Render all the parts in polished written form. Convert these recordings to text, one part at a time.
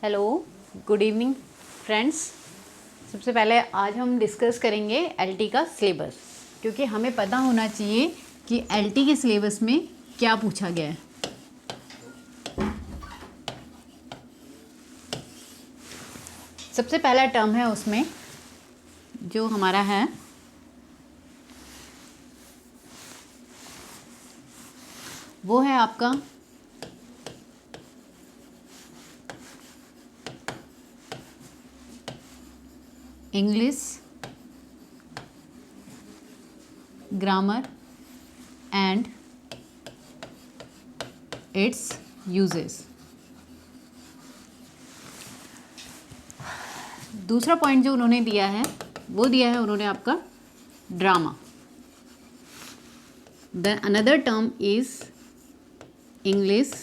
Hello, good evening friends. सबसे पहले आज हम डिस्कस करेंगे एलटी का सिलेबस, क्योंकि हमें पता होना चाहिए कि एलटी के सिलेबस में क्या पूछा गया है। सबसे पहला टर्म है उसमें जो हमारा है वो है आपका English grammar and it's uses. दूसरा पॉइंट जो उन्होंने दिया है वो दिया है उन्होंने आपका drama. The another term is English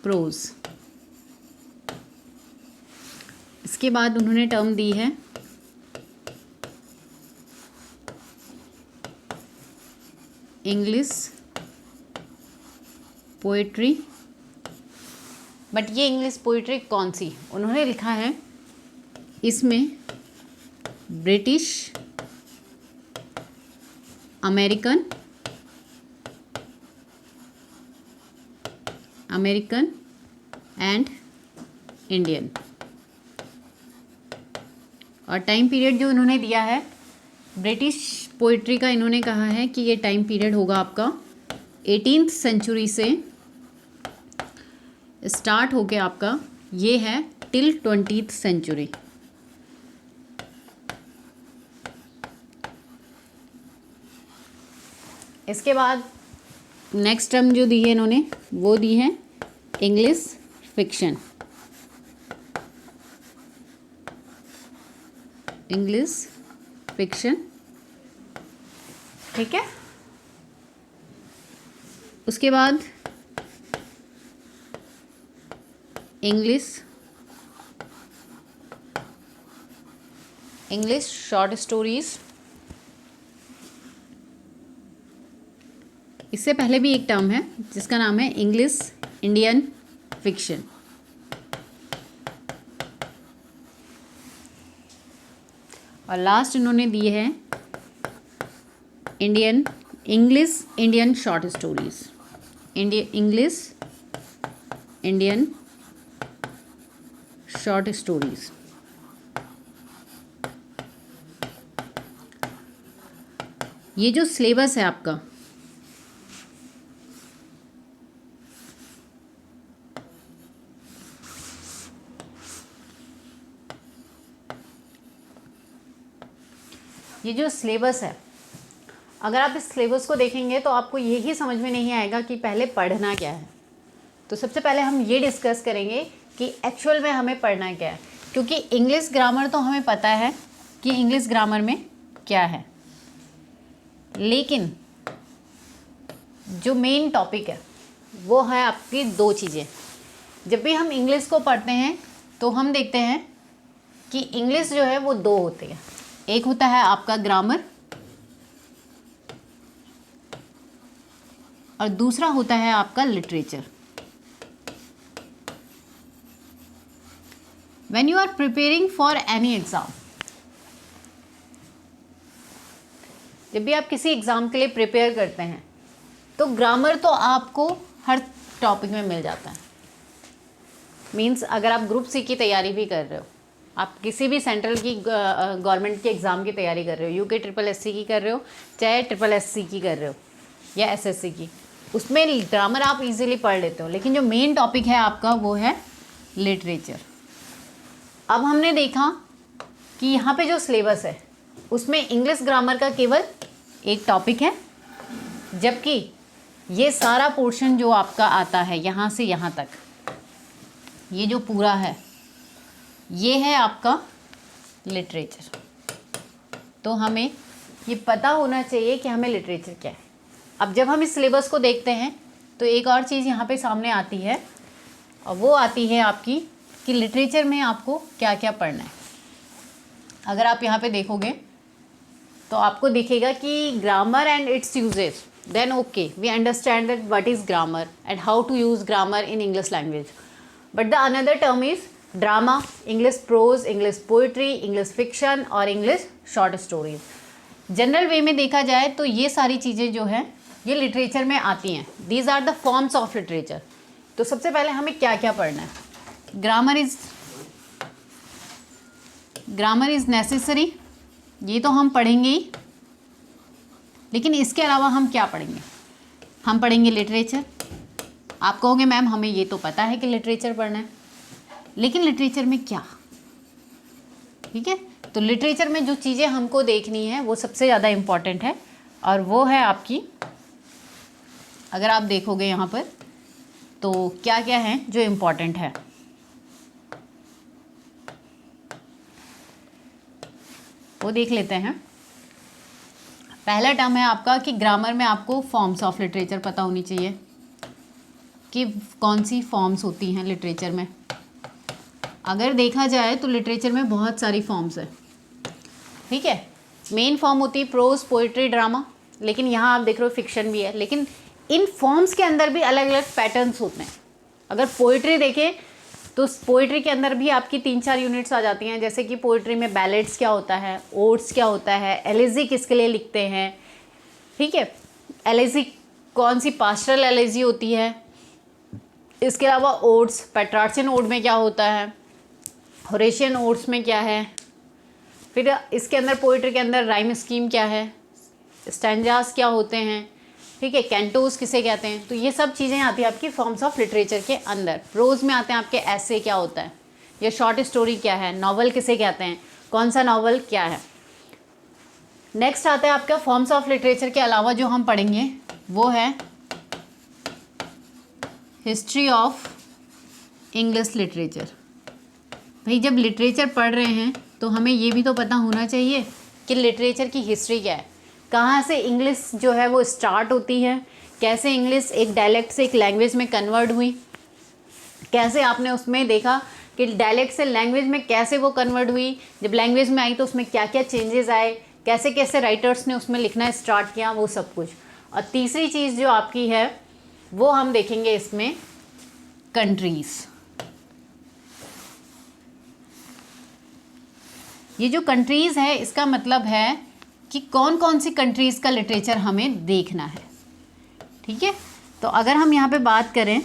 pros. इसके बाद उन्होंने टर्म दी है इंग्लिश पोएट्री। बट ये इंग्लिश पोइट्री कौन सी उन्होंने लिखा है, इसमें ब्रिटिश, अमेरिकन एंड इंडियन। और टाइम पीरियड जो इन्होंने दिया है ब्रिटिश पोइट्री का, इन्होंने कहा है कि ये टाइम पीरियड होगा आपका 18th सेंचुरी से स्टार्ट होके आपका ये है टिल 20th सेंचुरी। इसके बाद नेक्स्ट टर्म जो दी है इन्होंने वो दी है इंग्लिश फिक्शन। ठीक है। उसके बाद इंग्लिश शॉर्ट स्टोरीज। इससे पहले भी एक टर्म है जिसका नाम है इंग्लिश इंडियन फिक्शन। और लास्ट इन्होंने दिए है English Indian short stories. English Indian short stories. ये जो सिलेबस है आपका, ये जो सिलेबस है, अगर आप इस सिलेबस को देखेंगे तो आपको यही समझ में नहीं आएगा कि पहले पढ़ना क्या है। तो सबसे पहले हम ये डिस्कस करेंगे कि एक्चुअल में हमें पढ़ना क्या है, क्योंकि इंग्लिश ग्रामर तो हमें पता है कि इंग्लिश ग्रामर में क्या है, लेकिन जो मेन टॉपिक है वो है आपकी दो चीज़ें। जब भी हम इंग्लिश को पढ़ते हैं तो हम देखते हैं कि इंग्लिश जो है वो दो होती है। एक होता है आपका ग्रामर और दूसरा होता है आपका literature. When you are preparing for any exam, जब भी आप किसी एग्ज़ाम के लिए प्रिपेयर करते हैं तो ग्रामर तो आपको हर टॉपिक में मिल जाता है। मीन्स अगर आप ग्रुप सी की तैयारी भी कर रहे हो, आप किसी भी सेंट्रल की गवर्नमेंट के एग्ज़ाम की तैयारी कर रहे हो, यूके SSC की कर रहे हो, चाहे SSC की कर रहे हो या SSC की, उसमें ग्रामर आप इजीली पढ़ लेते हो। लेकिन जो मेन टॉपिक है आपका वो है लिटरेचर। अब हमने देखा कि यहाँ पे जो सिलेबस है उसमें इंग्लिश ग्रामर का केवल एक टॉपिक है, जबकि ये सारा पोर्शन जो आपका आता है यहाँ से यहाँ तक, ये जो पूरा है ये है आपका लिटरेचर। तो हमें ये पता होना चाहिए कि हमें लिटरेचर क्या है। अब जब हम इस सिलेबस को देखते हैं तो एक और चीज़ यहाँ पे सामने आती है, और वो आती है आपकी कि लिटरेचर में आपको क्या क्या पढ़ना है। अगर आप यहाँ पे देखोगे तो आपको दिखेगा कि grammar and it's uses then okay, we understand that what is grammar and how to use grammar in English language. But the another term is drama, English prose, English poetry, English fiction और English short stories. General वे में देखा जाए तो ये सारी चीज़ें जो हैं ये लिटरेचर में आती हैं. These are the forms of literature. तो सबसे पहले हमें क्या क्या पढ़ना है. ग्रामर इज़ नेसेसरी, ये तो हम पढ़ेंगे ही. लेकिन इसके अलावा हम क्या पढ़ेंगे. हम पढ़ेंगे लिटरेचर. आप कहोगे मैम हमें ये तो पता है कि लिटरेचर पढ़ना है, लेकिन लिटरेचर में क्या. ठीक है, तो लिटरेचर में जो चीज़ें हमको देखनी है वो सबसे ज़्यादा इम्पॉर्टेंट है, और वो है आपकी, अगर आप देखोगे यहाँ पर तो क्या क्या है जो इम्पॉर्टेंट है. वो देख लेते हैं. पहला टर्म है आपका कि ग्रामर में आपको फॉर्म्स ऑफ लिटरेचर पता होनी चाहिए कि कौन सी फॉर्म्स होती हैं लिटरेचर में. अगर देखा जाए तो लिटरेचर में बहुत सारी फॉर्म्स है. ठीक है, मेन फॉर्म होती है प्रोज, पोइट्री, ड्रामा. लेकिन यहाँ आप देख रहे हो फिक्शन भी है. लेकिन इन फॉर्म्स के अंदर भी अलग अलग पैटर्न्स होते हैं. अगर पोइट्री देखें तो पोइट्री के अंदर भी आपकी 3-4 यूनिट्स आ जाती हैं. जैसे कि पोइट्री में बैलेड्स क्या होता है, ओड्स क्या होता है, एलेजी किसके लिए लिखते हैं. ठीक है, एलेजी कौन सी पास्टरल एलेजी होती है. इसके अलावा ओड्स, पेट्रार्चियन ओड में क्या होता है, होरेशियन ओड्स में क्या है. फिर इसके अंदर पोइट्री के अंदर राइम स्कीम क्या है, स्टैंजास क्या होते हैं. ठीक है, कैंटोस किसे कहते हैं. तो ये सब चीज़ें आती हैं आपकी फॉर्म्स ऑफ लिटरेचर के अंदर. प्रोज में आते हैं आपके ऐसे क्या होता है, या शॉर्ट स्टोरी क्या है, नॉवल किसे कहते हैं, कौन सा नॉवल क्या है. नेक्स्ट आता है आपका फॉर्म्स ऑफ लिटरेचर के अलावा जो हम पढ़ेंगे वो है हिस्ट्री ऑफ इंग्लिश लिटरेचर. भाई जब लिटरेचर पढ़ रहे हैं तो हमें ये भी तो पता होना चाहिए कि लिटरेचर की हिस्ट्री क्या है, कहाँ से इंग्लिश जो है वो स्टार्ट होती है, कैसे इंग्लिश एक डायलेक्ट से एक लैंग्वेज में कन्वर्ट हुई, कैसे आपने उसमें देखा कि डायलेक्ट से लैंग्वेज में कैसे वो कन्वर्ट हुई, जब लैंग्वेज में आई तो उसमें क्या क्या चेंजेस आए, कैसे कैसे राइटर्स ने उसमें लिखना स्टार्ट किया, वो सब कुछ. और तीसरी चीज़ जो आपकी है वो हम देखेंगे इसमें कंट्रीज़. ये जो कंट्रीज़ है इसका मतलब है कि कौन कौन सी कंट्रीज़ का लिटरेचर हमें देखना है. ठीक है, तो अगर हम यहाँ पे बात करें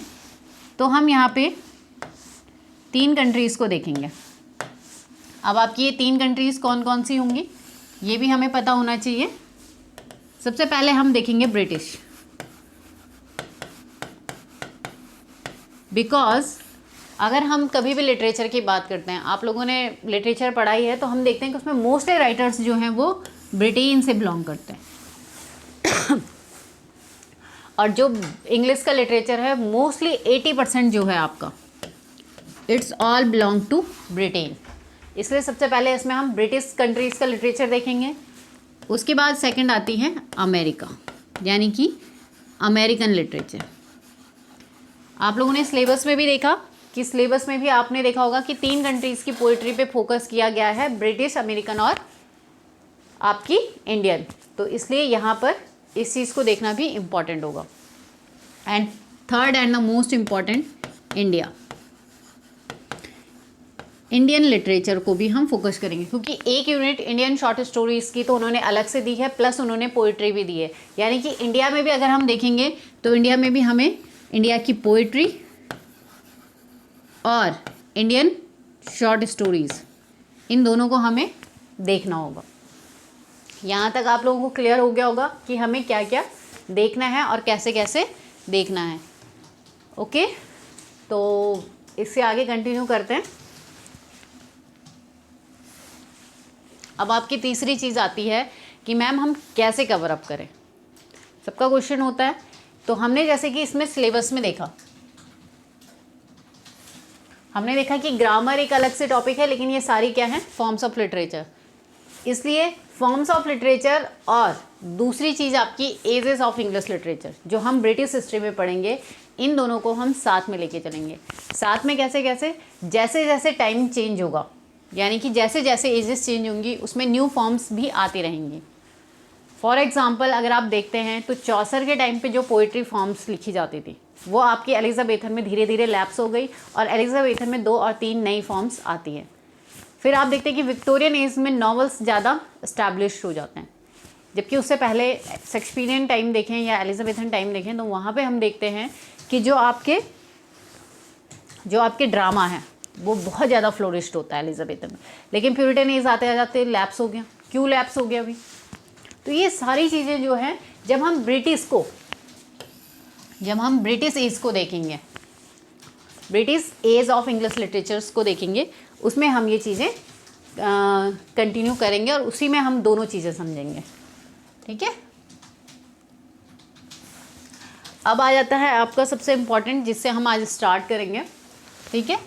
तो हम यहाँ पे 3 कंट्रीज़ को देखेंगे. अब आपकी ये 3 कंट्रीज़ कौन कौन सी होंगी ये भी हमें पता होना चाहिए. सबसे पहले हम देखेंगे ब्रिटिश, बिकॉज अगर हम कभी भी लिटरेचर की बात करते हैं, आप लोगों ने लिटरेचर पढ़ाई है तो हम देखते हैं कि उसमें मोस्टली राइटर्स जो हैं वो ब्रिटेन से बिलोंग करते हैं. और जो इंग्लिश का लिटरेचर है मोस्टली 80% जो है आपका it's all belong to Britain. इसलिए सबसे पहले इसमें हम ब्रिटिश कंट्रीज़ का लिटरेचर देखेंगे. उसके बाद सेकंड आती है अमेरिका, यानी कि अमेरिकन लिटरेचर. आप लोगों ने सिलेबस में भी देखा कि सिलेबस में भी आपने देखा होगा कि 3 कंट्रीज़ की पोइट्री पे फोकस किया गया है, ब्रिटिश, अमेरिकन और आपकी इंडियन. तो इसलिए यहाँ पर इस चीज़ को देखना भी इम्पॉर्टेंट होगा. And third and the most important India, Indian literature को भी हम फोकस करेंगे, क्योंकि एक यूनिट इंडियन शॉर्ट स्टोरीज़ की तो उन्होंने अलग से दी है, प्लस उन्होंने पोइट्री भी दी है. यानी कि इंडिया में भी अगर हम देखेंगे तो इंडिया में भी हमें इंडिया की पोइट्री और इंडियन शॉर्ट स्टोरीज़, इन दोनों को हमें देखना होगा. यहाँ तक आप लोगों को क्लियर हो गया होगा कि हमें क्या क्या देखना है और कैसे कैसे देखना है. ओके, तो इससे आगे कंटिन्यू करते हैं. अब आपकी तीसरी चीज़ आती है कि मैम हम कैसे कवर अप करें. सबका क्वेश्चन होता है. तो हमने जैसे कि इसमें सिलेबस में देखा, हमने देखा कि ग्रामर एक अलग से टॉपिक है, लेकिन ये सारी क्या है फॉर्म्स ऑफ लिटरेचर. इसलिए फॉर्म्स ऑफ लिटरेचर और दूसरी चीज़ आपकी एजेस ऑफ इंग्लिश लिटरेचर जो हम ब्रिटिश हिस्ट्री में पढ़ेंगे, इन दोनों को हम साथ में लेके चलेंगे. साथ में कैसे कैसे, जैसे जैसे टाइम चेंज होगा, यानी कि जैसे जैसे एजेस चेंज होंगी उसमें न्यू फॉर्म्स भी आती रहेंगी. फॉर एग्जाम्पल अगर आप देखते हैं तो चौसर के टाइम पे जो पोइट्री फॉर्म्स लिखी जाती थी वो आपकी एलिजाबेथन में धीरे धीरे लैप्स हो गई और एलिजाबेथन में 2 और 3 नई फॉर्म्स आती हैं। फिर आप देखते हैं कि विक्टोरियन एज में नॉवेल्स ज़्यादा इस्टेब्लिश हो जाते हैं, जबकि उससे पहले शेक्सपियरियन टाइम देखें या एलिजाबेथन टाइम देखें तो वहाँ पे हम देखते हैं कि जो आपके ड्रामा है वो बहुत ज़्यादा फ्लोरिश्ड होता है एलिजाबेथन में। लेकिन प्यूरिटन एज आते जाते लैप्स हो गया। क्यों लैप्स हो गया अभी? तो ये सारी चीज़ें जो हैं जब हम ब्रिटिश एज को देखेंगे, British age of English literatures को देखेंगे, उसमें हम ये चीज़ें कंटिन्यू करेंगे और उसी में हम दोनों चीज़ें समझेंगे। ठीक है, अब आ जाता है आपका सबसे इम्पॉर्टेंट जिससे हम आज स्टार्ट करेंगे। ठीक है,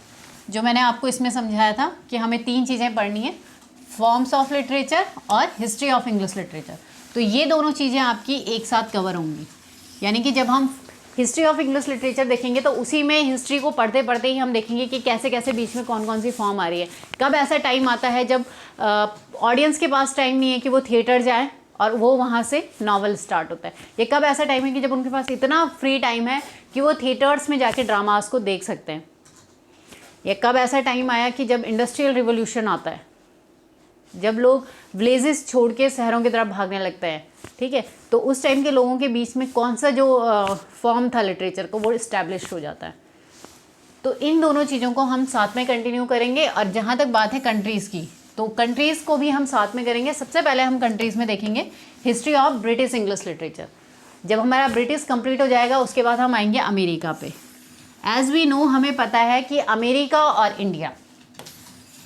जो मैंने आपको इसमें समझाया था कि हमें 3 चीज़ें पढ़नी है, फॉर्म्स ऑफ लिटरेचर और हिस्ट्री ऑफ इंग्लिश लिटरेचर। तो ये दोनों चीज़ें आपकी एक साथ कवर होंगी, यानी कि जब हम हिस्ट्री ऑफ इंग्लिश लिटरेचर देखेंगे तो उसी में हिस्ट्री को पढ़ते पढ़ते ही हम देखेंगे कि कैसे कैसे बीच में कौन कौन सी फॉर्म आ रही है। कब ऐसा टाइम आता है जब ऑडियंस के पास टाइम नहीं है कि वो थिएटर जाए और वो वहाँ से नॉवल स्टार्ट होता है। ये कब ऐसा टाइम है कि जब उनके पास इतना फ्री टाइम है कि वो थिएटर्स में जाके ड्रामास को देख सकते हैं। ये कब ऐसा टाइम आया कि जब इंडस्ट्रियल रिवोल्यूशन आता है, जब लोग विलेजेस छोड़ के शहरों की तरफ भागने लगते हैं। ठीक है, तो उस टाइम के लोगों के बीच में कौन सा जो फॉर्म था लिटरेचर को वो इस्टेब्लिश हो जाता है। तो इन दोनों चीज़ों को हम साथ में कंटिन्यू करेंगे। और जहाँ तक बात है कंट्रीज़ की, तो कंट्रीज़ को भी हम साथ में करेंगे। सबसे पहले हम कंट्रीज़ में देखेंगे history of British English literature. जब हमारा ब्रिटिश कंप्लीट हो जाएगा उसके बाद हम आएंगे अमेरिका पे। एज वी नो, हमें पता है कि अमेरिका और India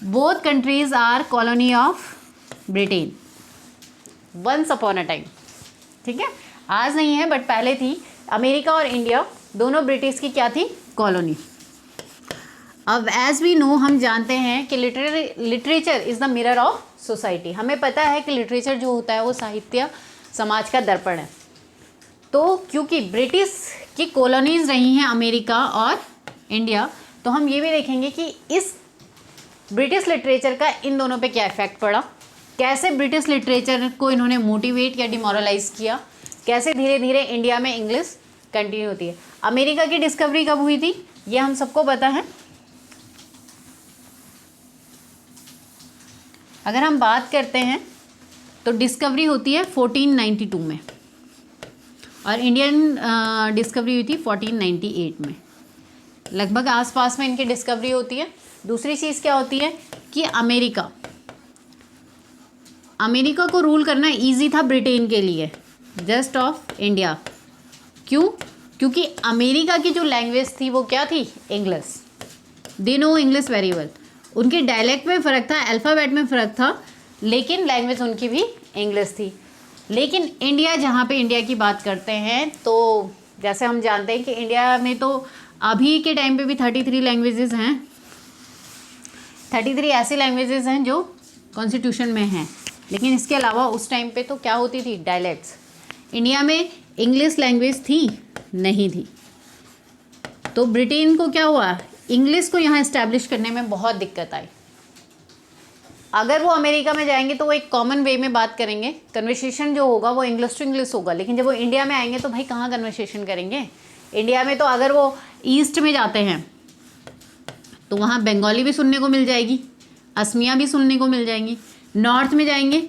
both countries are colony of Britain once upon a time. ठीक है, आज नहीं है बट पहले थी। अमेरिका और इंडिया दोनों ब्रिटिश की क्या थी? कॉलोनी। अब एज वी नो, हम जानते हैं कि literature is the mirror of society. हमें पता है कि लिटरेचर जो होता है वो साहित्य समाज का दर्पण है। तो क्योंकि ब्रिटिश की कॉलोनीज रही हैं अमेरिका और इंडिया, तो हम ये भी देखेंगे कि इस ब्रिटिश लिटरेचर का इन दोनों पे क्या इफेक्ट पड़ा, कैसे ब्रिटिश लिटरेचर को इन्होंने मोटिवेट या डिमोरलाइज किया, कैसे धीरे धीरे इंडिया में इंग्लिश कंटिन्यू होती है। अमेरिका की डिस्कवरी कब हुई थी ये हम सबको पता है। अगर हम बात करते हैं तो डिस्कवरी होती है 1492 में और इंडियन डिस्कवरी हुई थी 1498 में। लगभग आसपास में इनकी डिस्कवरी होती है। दूसरी चीज़ क्या होती है कि अमेरिका को रूल करना इजी था ब्रिटेन के लिए जस्ट ऑफ इंडिया। क्यों? क्योंकि अमेरिका की जो लैंग्वेज थी वो क्या थी? English. They know English very well. उनके डायलेक्ट में फ़र्क था, अल्फ़ाबेट में फ़र्क था, लेकिन लैंग्वेज उनकी भी इंग्लिश थी। लेकिन इंडिया, जहाँ पे इंडिया की बात करते हैं, तो जैसे हम जानते हैं कि इंडिया में तो अभी के टाइम पे भी 33 लैंग्वेजेस हैं। 33 ऐसी लैंग्वेजेस हैं जो कॉन्स्टिट्यूशन में हैं, लेकिन इसके अलावा उस टाइम पे तो क्या होती थी? डायलेक्ट्स। इंडिया में इंग्लिश लैंग्वेज थी? नहीं थी। तो ब्रिटेन को क्या हुआ? इंग्लिश को यहाँ इस्टेब्लिश करने में बहुत दिक्कत आई। अगर वो अमेरिका में जाएंगे तो वो एक कॉमन वे में बात करेंगे, कन्वर्सेशन जो होगा वो इंग्लिश टू इंग्लिश होगा। लेकिन जब वो इंडिया में आएंगे तो भाई कहाँ कन्वर्सेशन करेंगे? इंडिया में तो अगर वो ईस्ट में जाते हैं तो वहाँ बंगाली भी सुनने को मिल जाएगी, असमिया भी सुनने को मिल जाएंगी। नॉर्थ में जाएंगे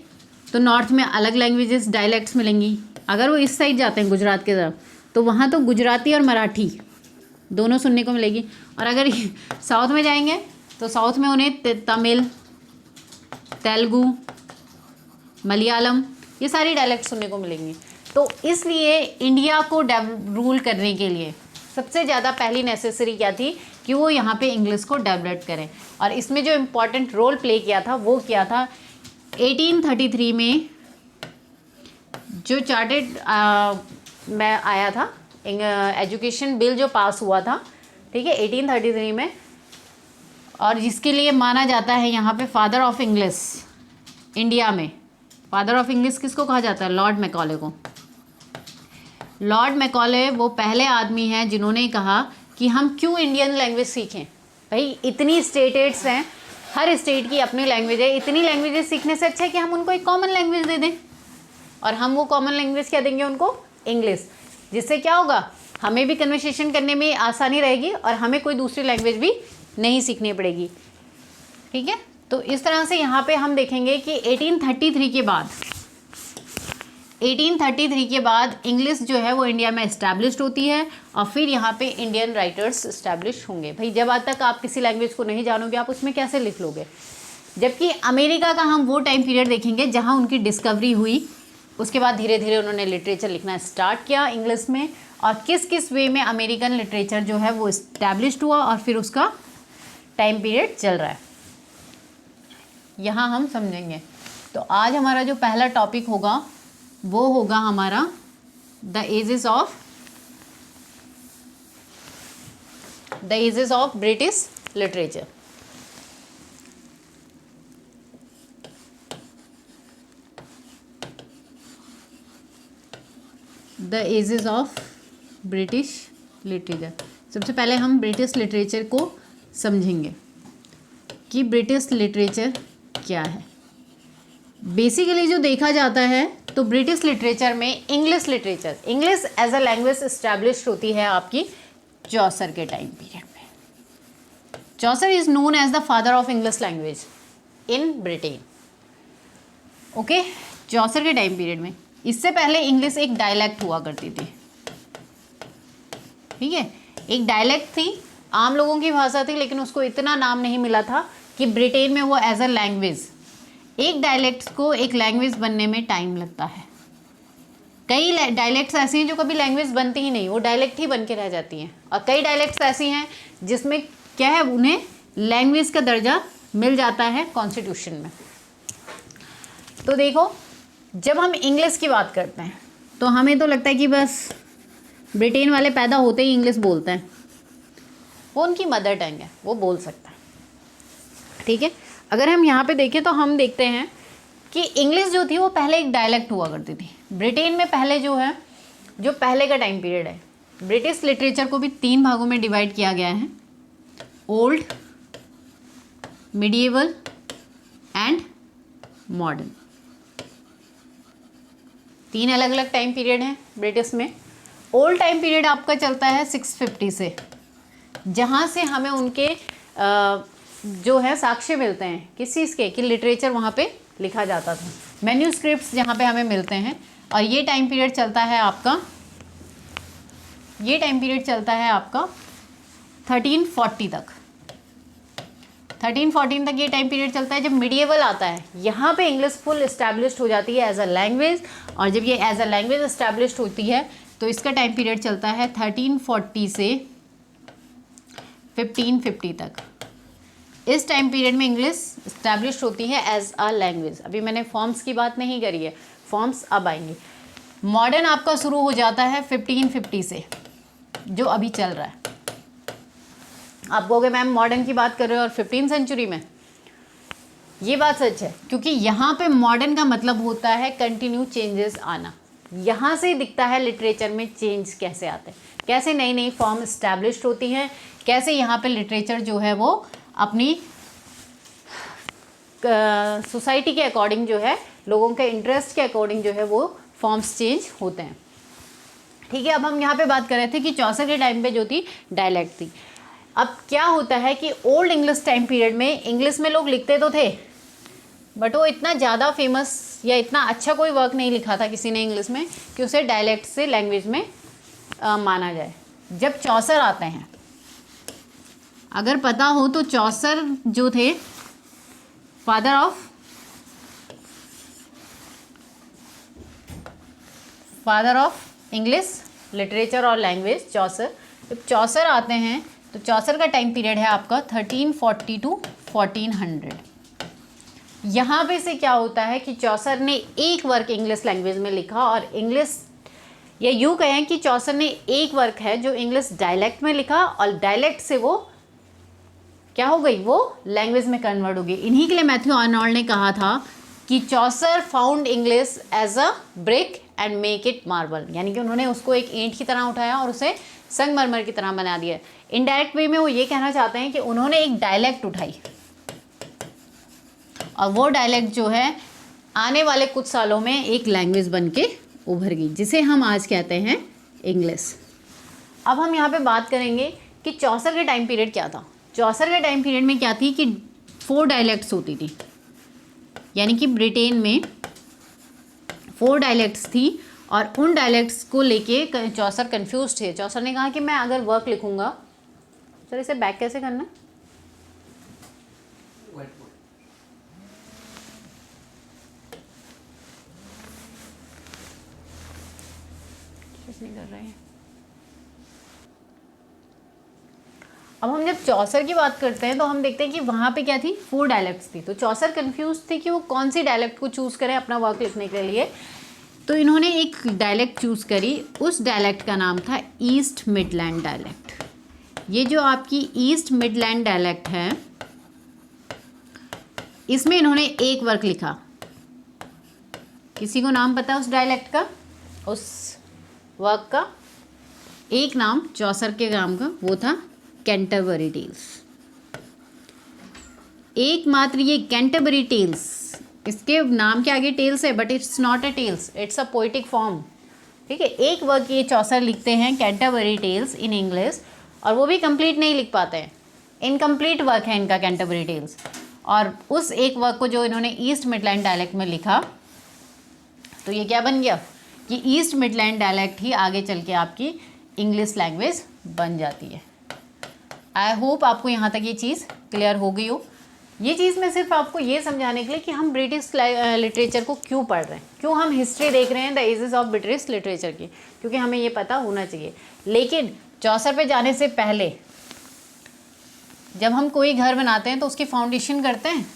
तो नॉर्थ में अलग लैंग्वेजेस, डायलेक्ट्स मिलेंगी। अगर वो इस साइड जाते हैं गुजरात की तरफ तो वहाँ तो गुजराती और मराठी दोनों सुनने को मिलेगी। और अगर साउथ में जाएंगे तो साउथ में उन्हें तमिल, तेलुगु, मलयालम, ये सारी डायलेक्ट सुनने को मिलेंगी। तो इसलिए इंडिया को रूल करने के लिए सबसे ज़्यादा पहली नेसेसरी क्या थी कि वो यहाँ पे इंग्लिश को डेवलप करें। और इसमें जो इम्पोर्टेंट रोल प्ले किया था वो क्या था? 1833 में जो चार्टेड में आया था, एजुकेशन बिल जो पास हुआ था, ठीक है, 1833 में, और जिसके लिए माना जाता है यहाँ पे फादर ऑफ इंग्लिश इंडिया में। फादर ऑफ इंग्लिश किसको कहा जाता है? लॉर्ड मैकॉले को। लॉर्ड मैकॉले वो पहले आदमी हैं जिन्होंने कहा कि हम क्यों इंडियन लैंग्वेज सीखें। भाई इतनी स्टेट्स हैं, हर स्टेट की अपनी लैंग्वेज है, इतनी लैंग्वेजेस सीखने से अच्छा है कि हम उनको एक कॉमन लैंग्वेज दे दें और हम वो कॉमन लैंग्वेज क्या देंगे उनको, इंग्लिश, जिससे क्या होगा, हमें भी कन्वर्सेशन करने में आसानी रहेगी और हमें कोई दूसरी लैंग्वेज भी नहीं सीखनी पड़ेगी। ठीक है, तो इस तरह से यहाँ पे हम देखेंगे कि 1833 के बाद इंग्लिश जो है वो इंडिया में इस्टेब्लिश्ड होती है और फिर यहाँ पे इंडियन राइटर्स इस्टेब्लिश होंगे। भाई जब तक आप किसी लैंग्वेज को नहीं जानोगे आप उसमें कैसे लिख लोगे। जबकि अमेरिका का हम वो टाइम पीरियड देखेंगे जहाँ उनकी डिस्कवरी हुई, उसके बाद धीरे धीरे उन्होंने लिटरेचर लिखना स्टार्ट किया इंग्लिश में, और किस किस वे में अमेरिकन लिटरेचर जो है वो इस्टेब्लिश्ड हुआ और फिर उसका टाइम पीरियड चल रहा है, यहाँ हम समझेंगे। तो आज हमारा जो पहला टॉपिक होगा वो होगा हमारा the ages of British literature. The ages of British literature. सबसे पहले हम ब्रिटिश लिटरेचर को समझेंगे कि ब्रिटिश लिटरेचर क्या है। बेसिकली जो देखा जाता है तो ब्रिटिश लिटरेचर में English as a language establish होती है आपकी चौसर के टाइम पीरियड में। Chaucer is known as the father of English language in Britain. Okay, Chaucer के टाइम पीरियड में, इससे पहले इंग्लिश एक डायलेक्ट हुआ करती थी। ठीक है, एक डायलेक्ट थी, आम लोगों की भाषा थी, लेकिन उसको इतना नाम नहीं मिला था कि ब्रिटेन में वो एज अ लैंग्वेज, एक डायलेक्ट को एक लैंग्वेज बनने में टाइम लगता है। कई डायलेक्ट्स ऐसी हैं जो कभी लैंग्वेज बनती ही नहीं, वो डायलेक्ट ही बन के रह जाती हैं, और कई डायलेक्ट्स ऐसी हैं जिसमें क्या है, उन्हें लैंग्वेज का दर्जा मिल जाता है कॉन्स्टिट्यूशन में। तो देखो, जब हम इंग्लिश की बात करते हैं तो हमें तो लगता है कि बस ब्रिटेन वाले पैदा होते ही इंग्लिश बोलते हैं, वो उनकी मदर टंग है, वो बोल सकता है। ठीक है, अगर हम यहाँ पे देखें तो हम देखते हैं कि इंग्लिश जो थी वो पहले एक डायलेक्ट हुआ करती थी ब्रिटेन में। पहले जो है, जो पहले का टाइम पीरियड है, ब्रिटिश लिटरेचर को भी 3 भागों में डिवाइड किया गया है, ओल्ड, मिडिएवल एंड मॉडर्न। 3 अलग अलग टाइम पीरियड हैं ब्रिटिश में। ओल्ड टाइम पीरियड आपका चलता है 650 से, जहाँ से हमें उनके जो है साक्ष्य मिलते हैं किस चीज़ के, कि लिटरेचर वहाँ पे लिखा जाता था, मैन्यूस्क्रिप्ट्स जहाँ पे हमें मिलते हैं। और ये टाइम पीरियड चलता है आपका 1340 तक। 1314 तक ये टाइम पीरियड चलता है। जब मिडिएवल आता है, यहाँ पे इंग्लिश फुल इस्टेब्लिश्ड हो जाती है एज अ लैंग्वेज, और जब ये एज अ लैंग्वेज इस्टेब्लिश्ड होती है तो इसका टाइम पीरियड चलता है 1340 से 1550 तक। इस टाइम पीरियड में इंग्लिश इस्टेब्लिश होती है एज अ लैंग्वेज। अभी मैंने फॉर्म्स की बात नहीं करी है, फॉर्म्स अब आएंगे। मॉडर्न आपका शुरू हो जाता है 1550 से, जो अभी चल रहा है। आप कहोगे मैम मॉडर्न की बात कर रहे हो और 15th सेंचुरी में, ये बात सच है, क्योंकि यहाँ पे मॉडर्न का मतलब होता है कंटिन्यू चेंजेस आना। यहाँ से दिखता है लिटरेचर में चेंज कैसे आते हैं, कैसे नई नई फॉर्म इस्टेब्लिश्ड होती हैं, कैसे यहाँ पे लिटरेचर जो है वो अपनी सोसाइटी के अकॉर्डिंग जो है, लोगों के इंटरेस्ट के अकॉर्डिंग जो है वो फॉर्म्स चेंज होते हैं। ठीक है, अब हम यहाँ पे बात कर रहे थे कि चौसर के टाइम पे जो थी डायलेक्ट थी। अब क्या होता है कि ओल्ड इंग्लिश टाइम पीरियड में इंग्लिश में लोग लिखते तो थे, बट वो इतना ज़्यादा फेमस या इतना अच्छा कोई वर्क नहीं लिखा था किसी ने इंग्लिश में कि उसे डायलेक्ट से लैंग्वेज में माना जाए। जब चौसर आते हैं, अगर पता हो तो चौसर जो थे फादर ऑफ इंग्लिश लिटरेचर और लैंग्वेज, चौसर। जब चौसर आते हैं तो चौसर का टाइम पीरियड है आपका 1340 to 1400। यहाँ पे से क्या होता है कि चौसर ने एक वर्क इंग्लिश लैंग्वेज में लिखा, और इंग्लिश, या यूँ कहें कि चौसर ने एक वर्क है जो इंग्लिश डायलेक्ट में लिखा, और डायलेक्ट से वो क्या हो गई, वो लैंग्वेज में कन्वर्ट हो गई। इन्हीं के लिए मैथ्यू आर्नोल्ड ने कहा था कि Chaucer found English as a brick and make it marble, यानी कि उन्होंने उसको एक ईंट की तरह उठाया और उसे संगमरमर की तरह बना दिया। इनडायरेक्ट वे में वो ये कहना चाहते हैं कि उन्होंने एक डायलेक्ट उठाई, और वो डायलेक्ट जो है आने वाले कुछ सालों में एक लैंग्वेज बन के उभर गई, जिसे हम आज कहते हैं इंग्लिश। अब हम यहाँ पे बात करेंगे कि चौसर के टाइम पीरियड क्या था। चौसर के टाइम पीरियड में क्या थी कि 4 डायलेक्ट्स होती थी, यानी कि ब्रिटेन में 4 डायलेक्ट्स थी और उन डायलेक्ट्स को लेके चौसर कंफ्यूज थे। चौसर ने कहा कि मैं अगर वर्क लिखूंगा, सर इसे बैक कैसे करना, नहीं कर रहे हैं। अब हम जब चौसर की बात करते हैं तो हम देखते हैं कि वहाँ पे क्या थी, 4 डायलेक्ट्स थी। तो चौसर कंफ्यूज थे कि वो कौन सी डायलेक्ट को चूज़ करें अपना वर्क लिखने के लिए। तो इन्होंने एक डायलेक्ट चूज़ करी, उस डायलेक्ट का नाम था ईस्ट मिडलैंड डायलेक्ट। ये जो आपकी ईस्ट मिडलैंड डायलेक्ट है, इसमें इन्होंने एक वर्क लिखा। किसी को नाम पता है उस डायलेक्ट का, उस वर्क का? एक नाम चौसर के नाम का, वो था कैंटरबरी टेल्स। एकमात्र ये कैंटरबरी टेल्स, इसके नाम के आगे टेल्स है but it's not a tales, it's a poetic form. ठीक है, एक वर्क ये चौसर लिखते हैं कैंटरबरी टेल्स इन इंग्लिश, और वो भी कंप्लीट नहीं लिख पाते हैं, इनकम्प्लीट वर्क है इनका कैंटरबरी टेल्स। और उस एक वर्क को जो इन्होंने ईस्ट मिडलैंड डायलेक्ट में लिखा, तो ये क्या बन गया कि ईस्ट मिडलैंड डायलेक्ट ही आगे चल के आपकी इंग्लिश लैंग्वेज बन जाती है। आई होप आपको यहाँ तक ये चीज़ क्लियर हो गई हो। ये चीज़ मैं सिर्फ आपको ये समझाने के लिए कि हम ब्रिटिश लिटरेचर को क्यों पढ़ रहे हैं, क्यों हम हिस्ट्री देख रहे हैं the ages of British literature की, क्योंकि हमें ये पता होना चाहिए। लेकिन चौसर पे जाने से पहले जब हम कोई घर बनाते हैं तो उसकी फाउंडेशन करते हैं,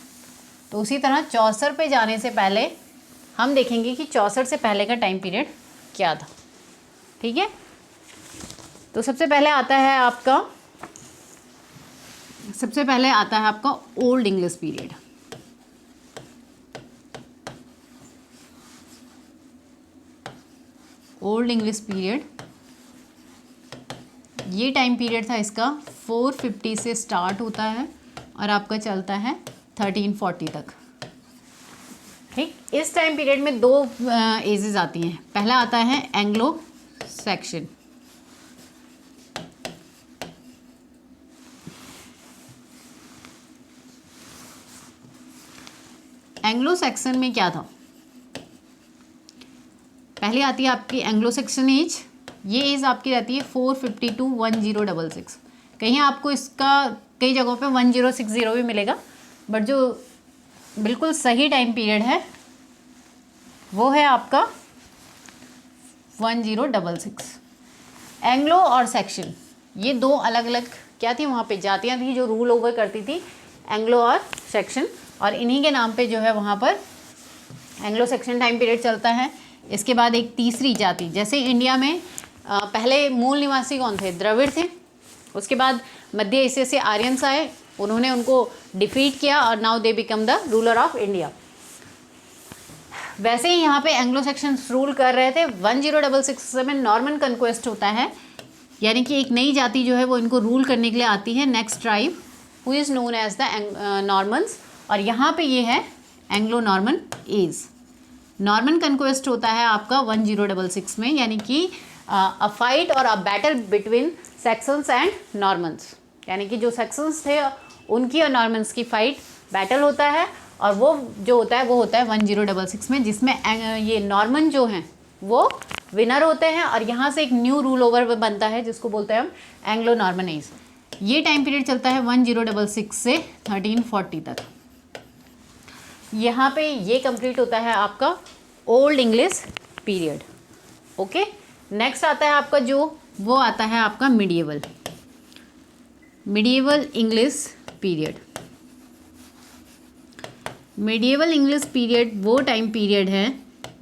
तो उसी तरह चौसर पे जाने से पहले हम देखेंगे कि चौसर से पहले का टाइम पीरियड क्या था। ठीक है, तो सबसे पहले आता है आपका old English period. Old English period, ये टाइम पीरियड था इसका 450 से स्टार्ट होता है और आपका चलता है 1340 तक। ठीक, इस टाइम पीरियड में 2 एजेस आती हैं। पहला आता है एंग्लो सेक्शन। एंग्लो सेक्शन में क्या था, पहले आती है आपकी एंग्लो सेक्शन एज। ये एज आपकी रहती है 450 to 1066। कहीं आपको इसका कई जगहों पे 1060 भी मिलेगा, बट जो बिल्कुल सही टाइम पीरियड है वो है आपका 1066। एंग्लो और सेक्शन, ये 2 अलग अलग क्या थी, वहाँ पे जातियाँ थी जो रूल ओवर करती थी, एंग्लो और सेक्शन, और इन्हीं के नाम पे जो है वहाँ पर एंग्लो सेक्शन टाइम पीरियड चलता है। इसके बाद एक तीसरी जाति, जैसे इंडिया में पहले मूल निवासी कौन थे, द्रविड़ थे। उसके बाद मध्य एशिया से आर्यंस आए, उन्होंने उनको डिफीट किया और now they become the ruler of India. वैसे ही यहाँ पे एंग्लो सेक्शंस रूल कर रहे थे। 1066 में नॉर्मन कन्क्वेस्ट होता है, यानी कि एक नई जाति जो है वो इनको रूल करने के लिए आती है, next tribe who is known as the Normans, और यहाँ पे ये है Anglo Norman age. Norman conquest होता है आपका 1066 में, यानी कि अ फाइट और a battle between sections and Normans, यानी कि जो सेक्सन्स थे उनकी और नॉर्मन्स की फाइट बैटल होता है, और वो जो होता है वो होता है 1066 में, जिसमें ये नॉर्मन जो हैं वो विनर होते हैं, और यहाँ से एक न्यू रूल ओवर बनता है जिसको बोलते हैं हम एंग्लो नॉर्मन एज। ये टाइम पीरियड चलता है 1066 से 1340 तक। यहाँ पे ये कंप्लीट होता है आपका old English period. Okay, next आता है आपका वो आता है आपका medieval English period. Medieval English period वो टाइम पीरियड है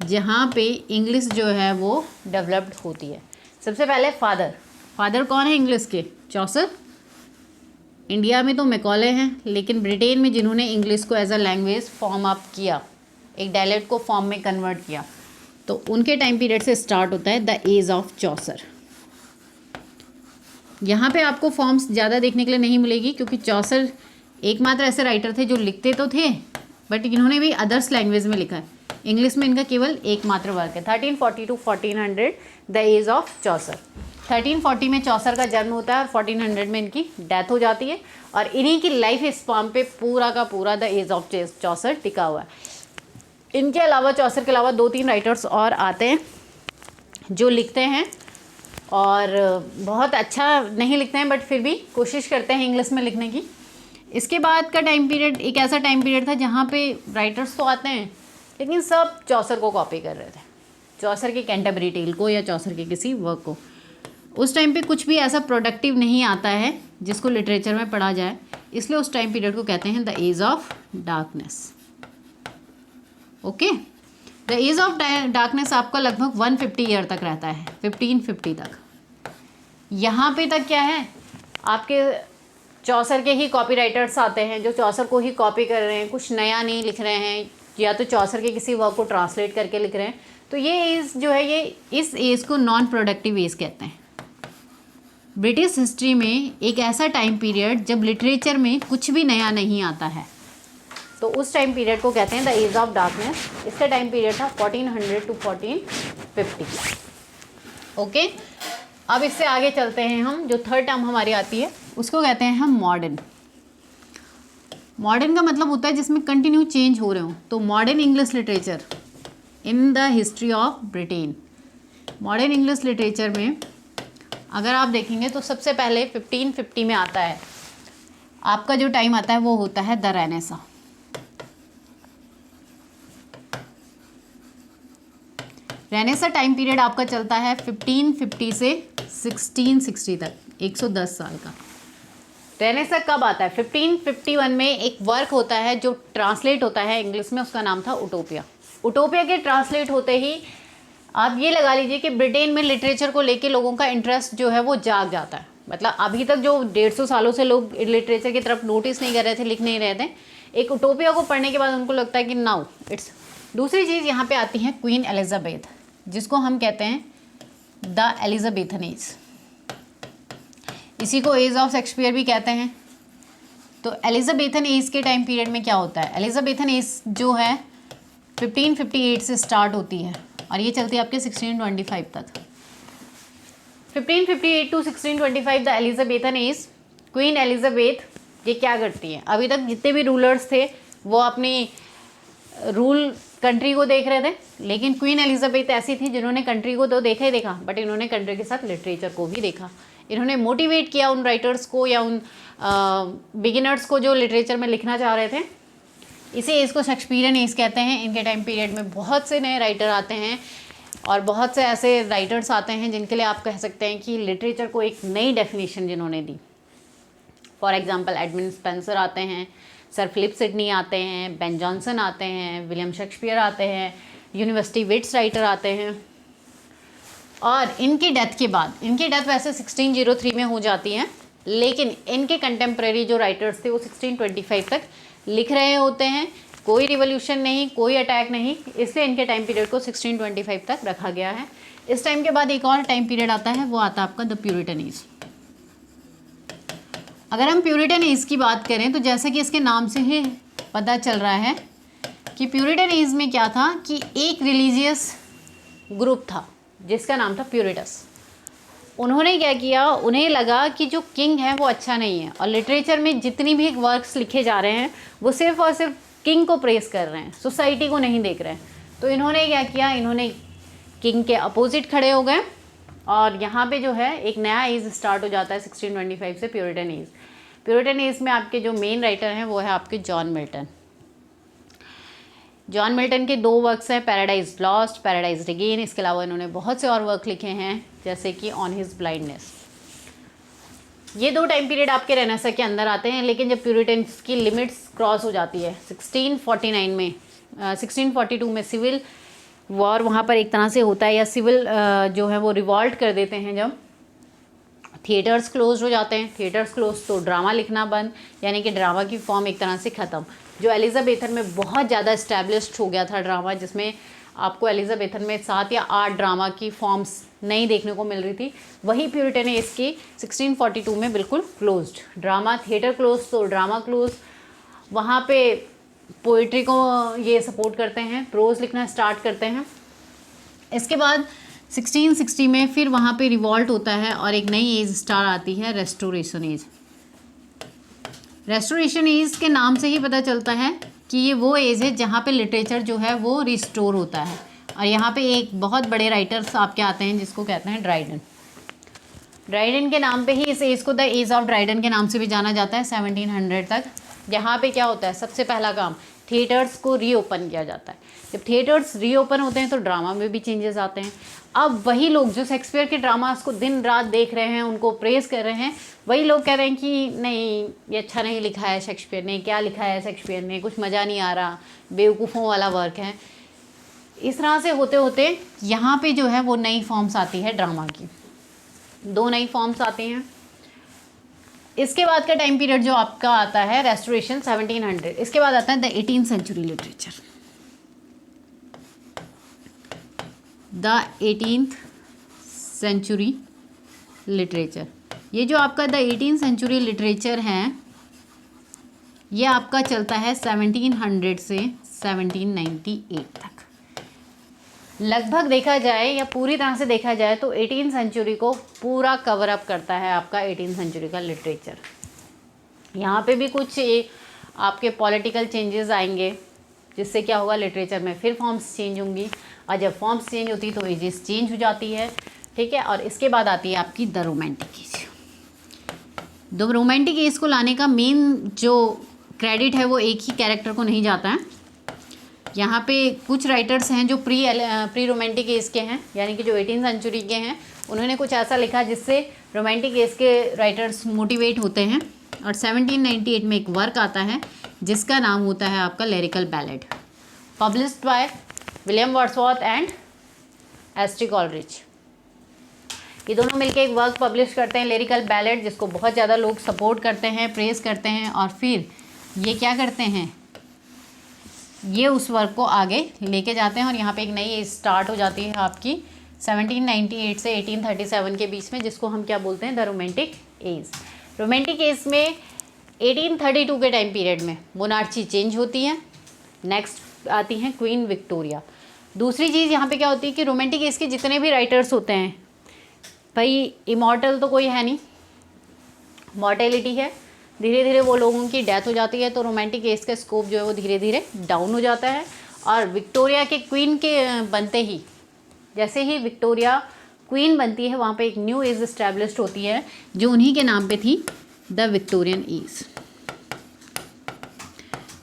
जहाँ पे इंग्लिश जो है वो डेवलप्ड होती है। सबसे पहले फादर कौन है इंग्लिश के, चौसर। इंडिया में तो मैकॉले हैं, लेकिन ब्रिटेन में जिन्होंने इंग्लिश को as a language form up किया, एक डायलेक्ट को फॉर्म में कन्वर्ट किया, तो उनके टाइम पीरियड से स्टार्ट होता है द एज ऑफ चौसर। यहाँ पे आपको फॉर्म्स ज़्यादा देखने के लिए नहीं मिलेगी, क्योंकि चौसर एकमात्र ऐसे राइटर थे जो लिखते तो थे बट इन्होंने भी अदर्स लैंग्वेज में लिखा है। इंग्लिश में इनका केवल एकमात्र वर्क है। 1340 to 1400 the age of Chaucer. 1340 में चौसर का जन्म होता है और 1400 में इनकी डेथ हो जाती है, और इन्हीं की लाइफ स्पैन पे पूरा का पूरा द एज ऑफ चौसर टिका हुआ है। इनके अलावा, चौसर के अलावा 2-3 राइटर्स और आते हैं जो लिखते हैं और बहुत अच्छा नहीं लिखते हैं, बट फिर भी कोशिश करते हैं इंग्लिश में लिखने की। इसके बाद का टाइम पीरियड एक ऐसा टाइम पीरियड था जहाँ पे राइटर्स तो आते हैं लेकिन सब चौसर को कॉपी कर रहे थे, चौसर के कैंटरबरी टेल को या चौसर के किसी वर्क को। उस टाइम पे कुछ भी ऐसा प्रोडक्टिव नहीं आता है जिसको लिटरेचर में पढ़ा जाए, इसलिए उस टाइम पीरियड को कहते हैं the age of darkness. Okay, the age of darkness आपका लगभग 150 ईयर तक रहता है, 1550 तक। यहाँ पे तक क्या है, आपके चौसर के ही कॉपी राइटर्स आते हैं जो चौसर को ही कॉपी कर रहे हैं, कुछ नया नहीं लिख रहे हैं, या तो चौसर के किसी वर्क को ट्रांसलेट करके लिख रहे हैं। तो ये एज जो है, ये इस एज को नॉन प्रोडक्टिव एज कहते हैं। ब्रिटिश हिस्ट्री में एक ऐसा टाइम पीरियड जब लिटरेचर में कुछ भी नया नहीं आता है, तो उस टाइम पीरियड को कहते हैं द एज ऑफ डार्कनेस। इसका टाइम पीरियड था 1400 टू 1450। ओके, अब इससे आगे चलते हैं हम। जो थर्ड टर्म हमारी आती है उसको कहते हैं हम मॉडर्न। मॉडर्न का मतलब होता है जिसमें कंटिन्यू चेंज हो रहे हो। तो modern English literature in the history of Britain. Modern English literature में अगर आप देखेंगे तो सबसे पहले 1550 में आता है आपका जो टाइम आता है, वो होता है the Renaissance. Renaissance time period आपका चलता है 1550 से 1660 तक, 110 साल का। रेनेसा कब आता है? 1551 में एक वर्क होता है जो ट्रांसलेट होता है इंग्लिश में, उसका नाम था उटोपिया। उटोपिया के ट्रांसलेट होते ही आप ये लगा लीजिए कि ब्रिटेन में लिटरेचर को लेके लोगों का इंटरेस्ट जो है वो जाग जाता है। मतलब अभी तक जो 150 सालों से लोग लिटरेचर की तरफ नोटिस नहीं कर रहे थे, लिख नहीं रहे थे, एक उटोपिया को पढ़ने के बाद उनको लगता है कि नाउ इट्स। दूसरी चीज़ यहाँ पे आती है क्वीन एलिजाबेथ, जिसको हम कहते हैं द एलिजाबेथन एज। इसी को एज ऑफ शेक्सपियर भी कहते हैं। तो एलिजाबेथन एज के टाइम पीरियड में क्या होता है? एलिजाबेथन एज जो है 1558 से स्टार्ट होती है और ये चलती है आपके 1625 तक। 1558 to 1625 the Elizabethan age. Queen Elizabeth ये क्या करती है? अभी तक जितने भी रूलर्स थे वो अपनी रूल कंट्री को देख रहे थे, लेकिन क्वीन एलिजाबेथ ऐसी थी जिन्होंने कंट्री को तो देखा ही देखा, बट इन्होंने कंट्री के साथ लिटरेचर को भी देखा। इन्होंने मोटिवेट किया उन राइटर्स को या उन बिगिनर्स को जो लिटरेचर में लिखना चाह रहे थे। इसी एज को शेक्सपियरियन एज कहते हैं। इनके टाइम पीरियड में बहुत से नए राइटर आते हैं और बहुत से ऐसे राइटर्स आते हैं जिनके लिए आप कह सकते हैं कि लिटरेचर को एक नई डेफिनेशन जिन्होंने दी। फॉर एग्जांपल एडमंड स्पेंसर आते हैं, सर फिलिप सिडनी आते हैं, बेन जॉनसन आते हैं, विलियम शेक्सपियर आते हैं, यूनिवर्सिटी विट्स राइटर आते हैं। और इनकी डेथ के बाद, इनकी डेथ वैसे 1603 में हो जाती है, लेकिन इनके कंटेम्प्रेरी जो राइटर्स थे वो 1625 तक लिख रहे होते हैं। कोई रिवोल्यूशन नहीं, कोई अटैक नहीं, इसलिए इनके टाइम पीरियड को 1625 तक रखा गया है। इस टाइम के बाद एक और टाइम पीरियड आता है, वो आता है आपका द प्यूरिटन एज। अगर हम प्यूरिटन एज की बात करें तो जैसे कि इसके नाम से ही पता चल रहा है कि प्यूरिटन एज में क्या था कि एक रिलीजियस ग्रुप था जिसका नाम था प्यूरिटस। उन्होंने क्या किया, उन्हें लगा कि जो किंग है वो अच्छा नहीं है और लिटरेचर में जितनी भी वर्क्स लिखे जा रहे हैं वो सिर्फ और सिर्फ किंग को प्रेस कर रहे हैं, सोसाइटी को नहीं देख रहे हैं। तो इन्होंने क्या किया, इन्होंने किंग के अपोजिट खड़े हो गए और यहाँ पे जो है एक नया एज स्टार्ट हो जाता है 1625 से, प्यूरिटन एज। प्यूरिटन एज में आपके जो मेन राइटर हैं वो है आपके जॉन मिल्टन। जॉन मिल्टन के 2 वर्क्स हैं, पैराडाइज लॉस्ट, पैराडाइज अगेन। इसके अलावा इन्होंने बहुत से और वर्क लिखे हैं जैसे कि ऑन हिज ब्लाइंडनेस। ये 2 टाइम पीरियड आपके रेनेसा के अंदर आते हैं, लेकिन जब प्यूरिटन्स की लिमिट्स क्रॉस हो जाती है 1649 में, 1642 में सिविल वॉर वहाँ पर एक तरह से होता है, या सिविल जो है वो रिवॉल्ट कर देते हैं। जब थिएटर्स क्लोज हो जाते हैं, थिएटर्स क्लोज तो ड्रामा लिखना बंद, यानी कि ड्रामा की फॉर्म एक तरह से ख़त्म। जो एलिजाबेथन में बहुत ज़्यादा इस्टेब्लिश्ड हो गया था ड्रामा, जिसमें आपको एलिजाबेथन में 7 या 8 ड्रामा की फॉर्म्स नहीं देखने को मिल रही थी, वही प्यूरिटन एज की 1642 में बिल्कुल क्लोज्ड। ड्रामा थिएटर क्लोज तो ड्रामा क्लोज, वहाँ पे पोइट्री को ये सपोर्ट करते हैं, प्रोज लिखना स्टार्ट करते हैं। इसके बाद 1660 में फिर वहाँ पे रिवॉल्ट होता है और एक नई एज स्टार्ट आती है, रेस्टोरेशन एज। रेस्टोरेशन एज के नाम से ही पता चलता है कि ये वो एज है जहाँ पे लिटरेचर जो है वो रिस्टोर होता है। और यहाँ पे एक बहुत बड़े राइटर्स आपके आते हैं जिसको कहते हैं ड्राइडन। ड्राइडन के नाम पे ही इस एज को द एज ऑफ ड्राइडन के नाम से भी जाना जाता है 1700 तक। यहाँ पे क्या होता है, सबसे पहला काम थिएटर्स को रीओपन किया जाता है। जब थिएटर्स रीओपन होते हैं तो ड्रामा में भी चेंजेस आते हैं। अब वही लोग जो शेक्सपियर के ड्रामास को दिन रात देख रहे हैं, उनको प्रेज कर रहे हैं, वही लोग कह रहे हैं कि नहीं ये अच्छा नहीं लिखा है शेक्सपियर ने, क्या लिखा है शेक्सपियर ने, कुछ मज़ा नहीं आ रहा, बेवकूफ़ों वाला वर्क है। इस तरह से होते होते यहाँ पे जो है वो नई फॉर्म्स आती है ड्रामा की, 2 नई फॉर्म्स आती हैं। इसके बाद का टाइम पीरियड जो आपका आता है रेस्टोरेशन 1700। इसके बाद आता है the 18th century literature. The 18th century literature, ये जो आपका द 18th सेंचुरी लिटरेचर है ये आपका चलता है 1700 से 1798 तक। लगभग देखा जाए या पूरी तरह से देखा जाए तो 18th सेंचुरी को पूरा कवर अप करता है आपका 18th सेंचुरी का लिटरेचर। यहाँ पे भी कुछ आपके पॉलिटिकल चेंजेस आएंगे जिससे क्या होगा, लिटरेचर में फिर फॉर्म्स चेंज होंगी, और जब फॉर्म्स चेंज होती है तो एजेस चेंज हो जाती है, ठीक है। और इसके बाद आती है आपकी the romantic as. The romantic as को लाने का मेन जो क्रेडिट है वो एक ही कैरेक्टर को नहीं जाता है। यहाँ पे कुछ राइटर्स हैं जो प्री रोमांटिक एज के हैं, यानी कि जो 18th सेंचुरी के हैं, उन्होंने कुछ ऐसा लिखा जिससे रोमांटिक एज के राइटर्स मोटिवेट होते हैं। और 1798 में एक वर्क आता है जिसका नाम होता है आपका lyrical ballad, published by William Wordsworth and एस्ट्री Coleridge. ये दोनों मिलकर एक वर्क पब्लिश करते हैं लिरिकल बैलेड, जिसको बहुत ज़्यादा लोग सपोर्ट करते हैं, प्रेज करते हैं। और फिर ये क्या करते हैं, ये उस वर्क को आगे लेके जाते हैं और यहाँ पे एक नई एज स्टार्ट हो जाती है आपकी 1798 से 1837 के बीच में, जिसको हम क्या बोलते हैं, the romantic as. Romantic as में 1832 के टाइम पीरियड में मोनार्ची चेंज होती है। नेक्स्ट आती हैं क्वीन विक्टोरिया। दूसरी चीज़ यहाँ पे क्या होती है कि रोमांटिक एज के जितने भी राइटर्स होते हैं, भाई इमॉर्टल तो कोई है नहीं, मॉर्टेलिटी है, धीरे धीरे वो लोगों की डेथ हो जाती है, तो रोमांटिक एज का स्कोप जो है वो धीरे धीरे डाउन हो जाता है। और विक्टोरिया के क्वीन के बनते ही, जैसे ही विक्टोरिया क्वीन बनती है, वहाँ पे एक न्यू एज इस्टेब्लिश्ड होती है जो उन्हीं के नाम पे थी, the Victorian age.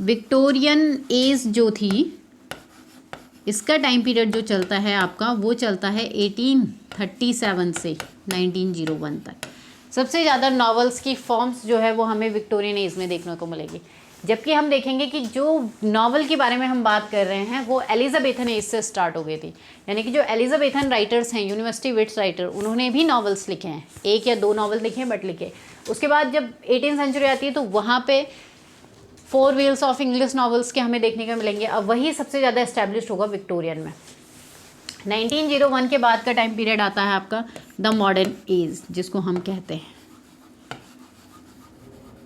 Victorian age जो थी, इसका टाइम पीरियड जो चलता है आपका, वो चलता है 1837 से 1901 तक। सबसे ज़्यादा नॉवेल्स की फॉर्म्स जो है वो हमें विक्टोरियन एज में देखने को मिलेगी। जबकि हम देखेंगे कि जो नॉवल के बारे में हम बात कर रहे हैं वो एलिजाबेथन एज से स्टार्ट हो गई थी, यानी कि जो एलिजाबेथन राइटर्स हैं, यूनिवर्सिटी विट्स राइटर, उन्होंने भी नॉवेल्स लिखे हैं, 1 या 2 नॉवल लिखे हैं बट लिखे। उसके बाद जब 18th सेंचुरी आती है तो वहाँ पे 4 व्हील्स ऑफ इंग्लिश नॉवेल्स के हमें देखने को मिलेंगे। अब वही सबसे ज़्यादा एस्टेब्लिश्ड होगा विक्टोरियन में। 1901 के बाद का टाइम पीरियड आता है आपका द मॉडर्न एज, जिसको हम कहते हैं।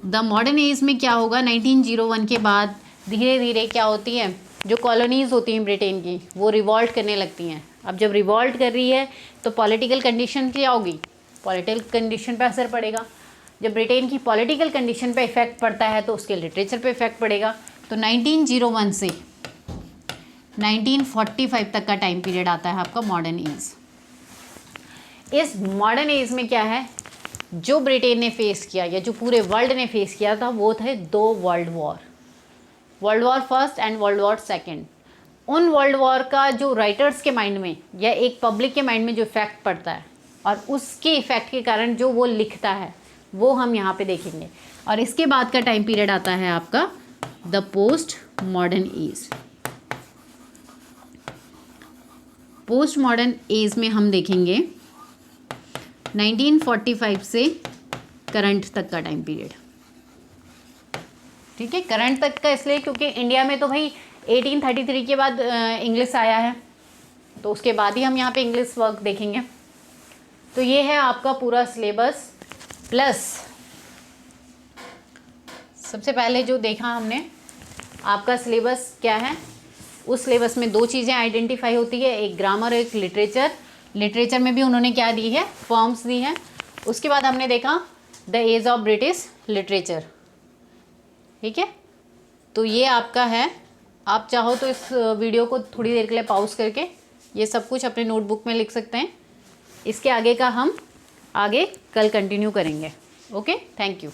द मॉडर्न एज में क्या होगा, 1901 के बाद धीरे धीरे क्या होती है, जो कॉलोनीज़ होती हैं ब्रिटेन की, वो रिवॉल्ट करने लगती हैं। अब जब रिवॉल्ट कर रही है तो पॉलिटिकल कंडीशन क्या होगी, पॉलिटिकल कंडीशन पे असर पड़ेगा। जब ब्रिटेन की पॉलिटिकल कंडीशन पे इफेक्ट पड़ता है तो उसके लिटरेचर पे इफेक्ट पड़ेगा। तो 1901 से 1945 तक का टाइम पीरियड आता है आपका मॉडर्न एज। इस मॉडर्न एज में क्या है, जो ब्रिटेन ने फेस किया या जो पूरे वर्ल्ड ने फेस किया था वो थे 2 world war, world war first and world war second. उन वर्ल्ड वॉर का जो राइटर्स के माइंड में या एक पब्लिक के माइंड में जो इफेक्ट पड़ता है और उसके इफेक्ट के कारण जो वो लिखता है वो हम यहाँ पे देखेंगे। और इसके बाद का टाइम पीरियड आता है आपका the post modern age. Post modern age में हम देखेंगे 1945 से करंट तक का टाइम पीरियड। ठीक है, करंट तक का इसलिए क्योंकि इंडिया में तो भाई 1833 के बाद इंग्लिश आया है, तो उसके बाद ही हम यहाँ पे इंग्लिश वर्क देखेंगे। तो ये है आपका पूरा सिलेबस, प्लस सबसे पहले जो देखा हमने आपका सिलेबस क्या है, उस सिलेबस में दो चीज़ें आइडेंटिफाई होती है, एक ग्रामर एक लिटरेचर। लिटरेचर में भी उन्होंने क्या दी है, फॉर्म्स दी हैं। उसके बाद हमने देखा the age of British literature, ठीक है। तो ये आपका है, आप चाहो तो इस वीडियो को थोड़ी देर के लिए पॉज करके ये सब कुछ अपने नोटबुक में लिख सकते हैं। इसके आगे का हम आगे कल कंटिन्यू करेंगे। Okay, thank you.